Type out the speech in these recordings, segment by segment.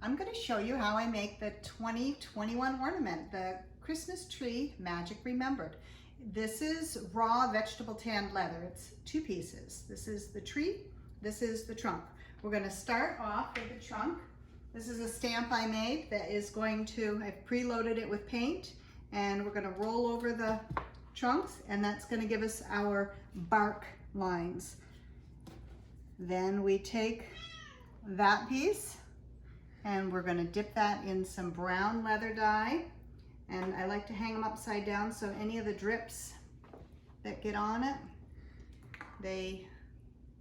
I'm going to show you how I make the 2021 ornament, the Christmas tree Magic Remembered. This is raw vegetable tanned leather. It's two pieces. This is the tree, this is the trunk. We're going to start off with the trunk. This is a stamp I made that is going to, I've preloaded it with paint, and we're going to roll over the trunks, and that's going to give us our bark lines. Then we take that piece and we're going to dip that in some brown leather dye, and I like to hang them upside down so any of the drips that get on it, they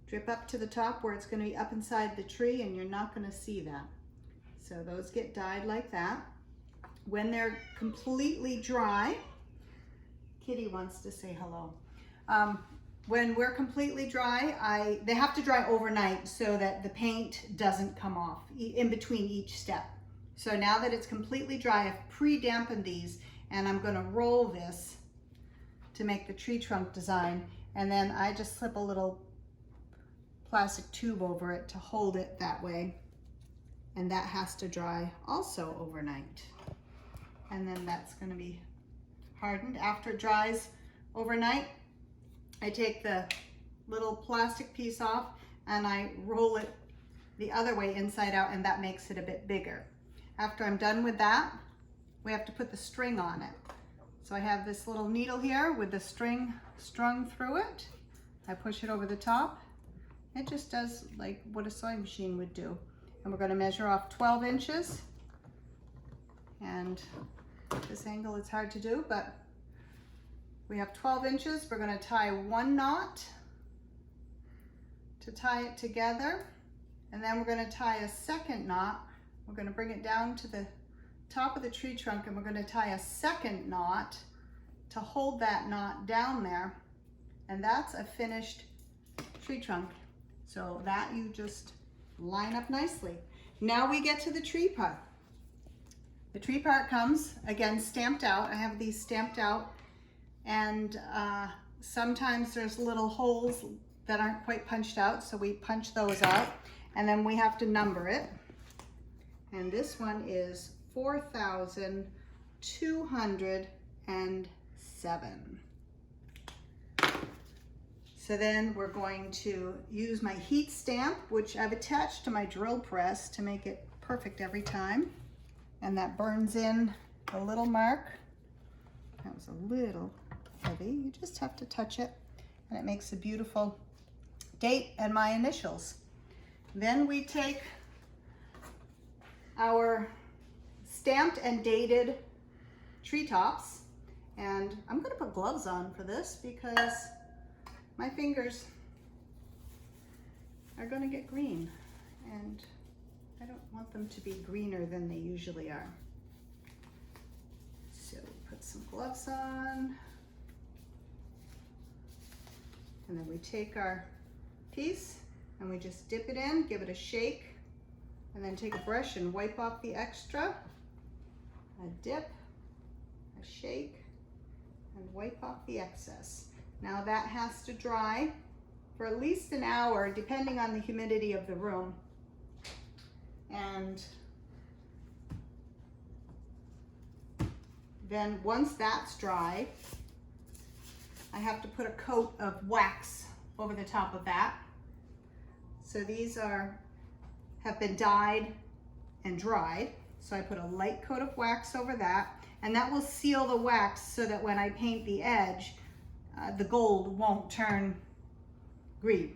drip up to the top where it's going to be up inside the tree, and you're not going to see that. So those get dyed like that. When they're completely dry, Kitty wants to say hello. When we're completely dry, they have to dry overnight so that the paint doesn't come off in between each step. So now that it's completely dry, I've pre-dampened these, and I'm going to roll this to make the tree trunk design, and then I just slip a little plastic tube over it to hold it that way, and that has to dry also overnight. And then that's going to be hardened. After it dries overnight, I take the little plastic piece off and I roll it the other way inside out, and that makes it a bit bigger. After I'm done with that, we have to put the string on it. So I have this little needle here with the string strung through it. I push it over the top. It just does like what a sewing machine would do. And we're going to measure off 12 inches. And this angle is hard to do, but we have 12 inches. We're going to tie one knot to tie it together, and then we're going to tie a second knot. We're going to bring it down to the top of the tree trunk, and we're going to tie a second knot to hold that knot down there, and that's a finished tree trunk. So that you just line up nicely. Now we get to the tree part. The tree part comes, again, stamped out. I have these stamped out, and sometimes there's little holes that aren't quite punched out, so we punch those out, and then we have to number it. And this one is 4,207. So then we're going to use my heat stamp, which I've attached to my drill press to make it perfect every time. And that burns in a little mark. That was a little heavy. You just have to touch it, and it makes a beautiful date and my initials. Then we take our stamped and dated treetops, and I'm going to put gloves on for this because my fingers are going to get green, and I don't want them to be greener than they usually are. So put some gloves on, and then we take our piece and we just dip it in, give it a shake, and then take a brush and wipe off the extra. A dip, a shake, and wipe off the excess. Now that has to dry for at least an hour, depending on the humidity of the room. And then once that's dry, I have to put a coat of wax over the top of that. So these have been dyed and dried. So I put a light coat of wax over that, and that will seal the wax so that when I paint the edge, the gold won't turn green.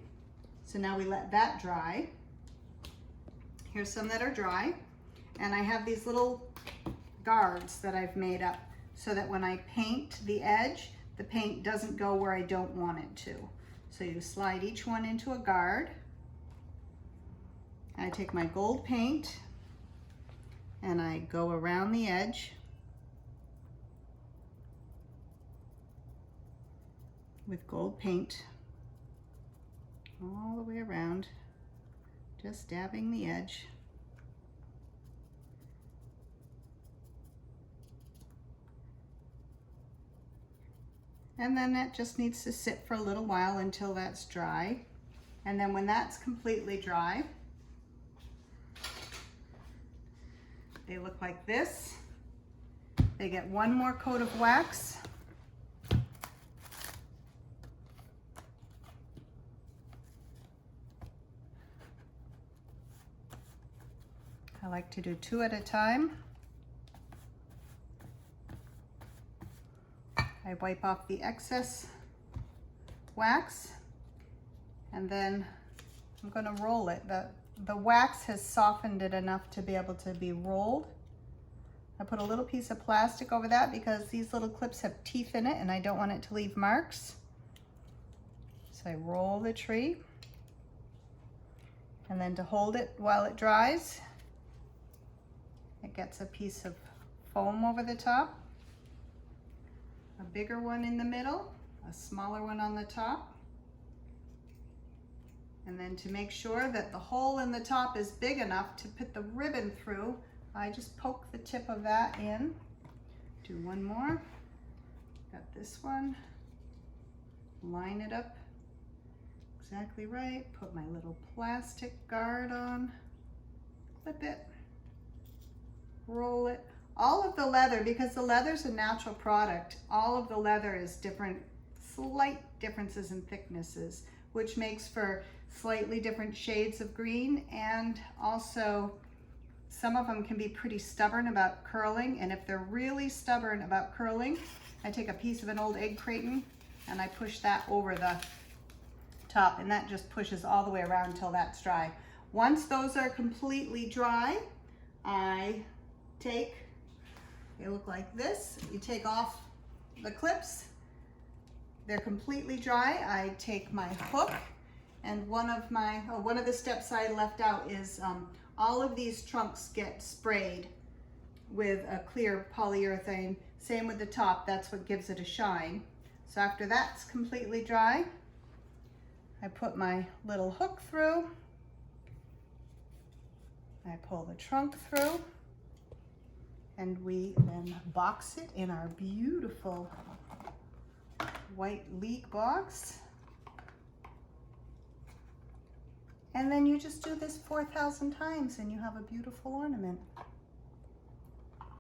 So now we let that dry. Here's some that are dry, and I have these little guards that I've made up so that when I paint the edge, the paint doesn't go where I don't want it to. So you slide each one into a guard. I take my gold paint and I go around the edge with gold paint all the way around, just dabbing the edge. And then that just needs to sit for a little while until that's dry. And then when that's completely dry, They look like this. They get one more coat of wax. I like to do 2 at a time. I wipe off the excess wax, and then I'm going to roll it. The wax has softened it enough to be able to be rolled. I put a little piece of plastic over that because these little clips have teeth in it and I don't want it to leave marks. So I roll the tree, and then to hold it while it dries, it gets a piece of foam over the top, a bigger one in the middle, a smaller one on the top. And then to make sure that the hole in the top is big enough to put the ribbon through, I just poke the tip of that in. Do one more. Got this one. Line it up exactly right. Put my little plastic guard on. Clip it. Roll it. All of the leather, because the leather's a natural product, all of the leather is different, slight differences in thicknesses, which makes for slightly different shades of green, and also some of them can be pretty stubborn about curling, and if they're really stubborn about curling, I take a piece of an old egg craton and I push that over the top, and that just pushes all the way around until that's dry. Once those are completely dry, I take, they look like this. You take off the clips. They're completely dry. I take my hook, and one of the steps I left out is all of these trunks get sprayed with a clear polyurethane. Same with the top, that's what gives it a shine. So after that's completely dry, I put my little hook through. I pull the trunk through, and we then box it in our beautiful white leek box. And then you just do this 4,000 times and you have a beautiful ornament.